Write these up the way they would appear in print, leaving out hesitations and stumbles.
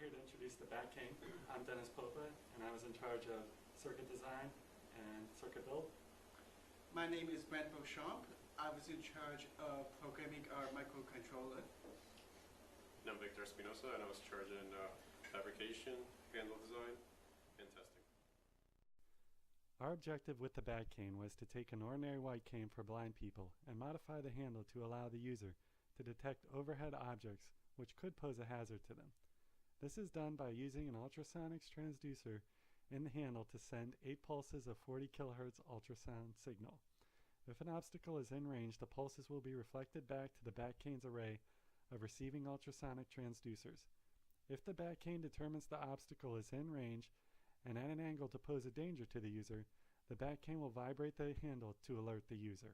here to introduce the Batcane. I'm Dennis Popa, and I was in charge of circuit design and circuit build. My name is Brent Beauchamp. I was in charge of programming our microcontroller. And I'm Victor Espinosa, and I was charged in fabrication, handle design, and testing. Our objective with the Batcane was to take an ordinary white cane for blind people and modify the handle to allow the user to detect overhead objects which could pose a hazard to them. This is done by using an ultrasonics transducer in the handle to send 8 pulses of 40 kHz ultrasound signal. If an obstacle is in range, the pulses will be reflected back to the Batcane's array of receiving ultrasonic transducers. If the Batcane determines the obstacle is in range and at an angle to pose a danger to the user, the Batcane will vibrate the handle to alert the user.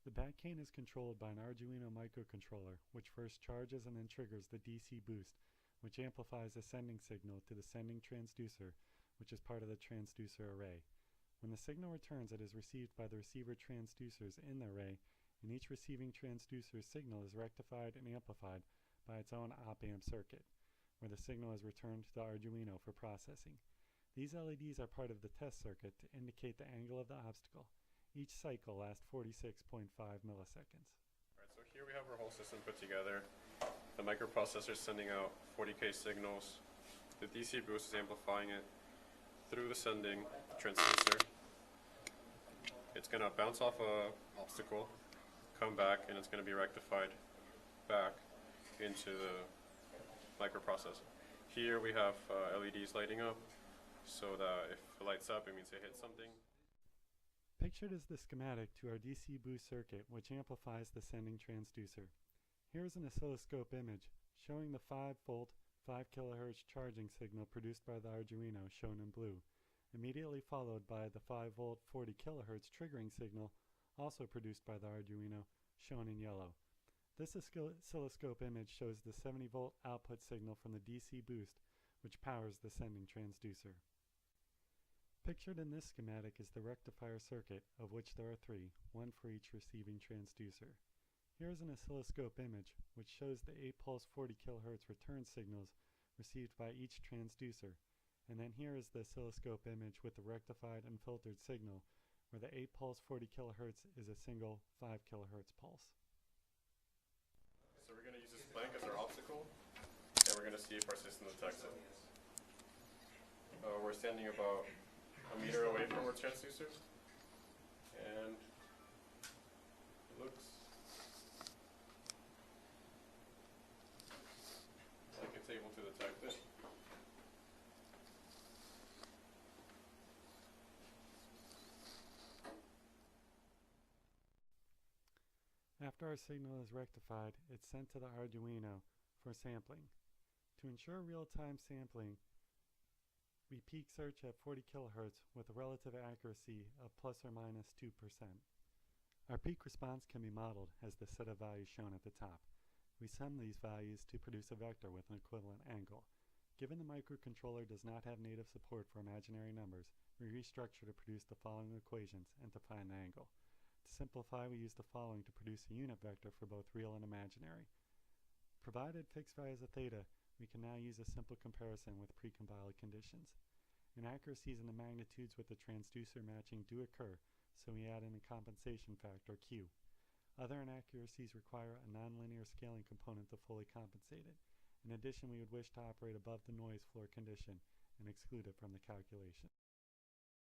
The Batcane is controlled by an Arduino microcontroller, which first charges and then triggers the DC boost, which amplifies the sending signal to the sending transducer, which is part of the transducer array. When the signal returns, it is received by the receiver transducers in the array, and each receiving transducer signal is rectified and amplified by its own op-amp circuit, where the signal is returned to the Arduino for processing. These LEDs are part of the test circuit to indicate the angle of the obstacle. Each cycle lasts 46.5 milliseconds. Alright, so here we have our whole system put together. The microprocessor is sending out 40K signals. The DC boost is amplifying it through the sending transducer. It's going to bounce off an obstacle, come back, and it's going to be rectified back into the microprocessor. Here we have LEDs lighting up, so that if it lights up, it means it hit something. Pictured is the schematic to our DC boost circuit, which amplifies the sending transducer. Here is an oscilloscope image showing the 5-volt, 5 kHz charging signal produced by the Arduino, shown in blue, immediately followed by the 5-volt, 40 kHz triggering signal, also produced by the Arduino, shown in yellow. This oscilloscope image shows the 70-volt output signal from the DC boost, which powers the sending transducer. Pictured in this schematic is the rectifier circuit, of which there are 3, one for each receiving transducer. Here is an oscilloscope image, which shows the 8-pulse 40 kHz return signals received by each transducer, and then here is the oscilloscope image with the rectified and filtered signal, where the 8-pulse 40 kHz is a single 5 kHz pulse. So we're going to use this blank as our obstacle, and we're going to see if our system detects it. We're standing about a meter away from our transducer, and it looks like it's able to detect it. After our signal is rectified, it's sent to the Arduino for sampling. To ensure real-time sampling, we peak search at 40 kHz with a relative accuracy of plus or minus 2%. Our peak response can be modeled as the set of values shown at the top. We sum these values to produce a vector with an equivalent angle. Given the microcontroller does not have native support for imaginary numbers, we restructure to produce the following equations and to find the angle. To simplify, we use the following to produce a unit vector for both real and imaginary. Provided fixed values of theta, we can now use a simple comparison with precompiled conditions. Inaccuracies in the magnitudes with the transducer matching do occur, so we add in a compensation factor, Q. Other inaccuracies require a nonlinear scaling component to fully compensate it. In addition, we would wish to operate above the noise floor condition and exclude it from the calculation.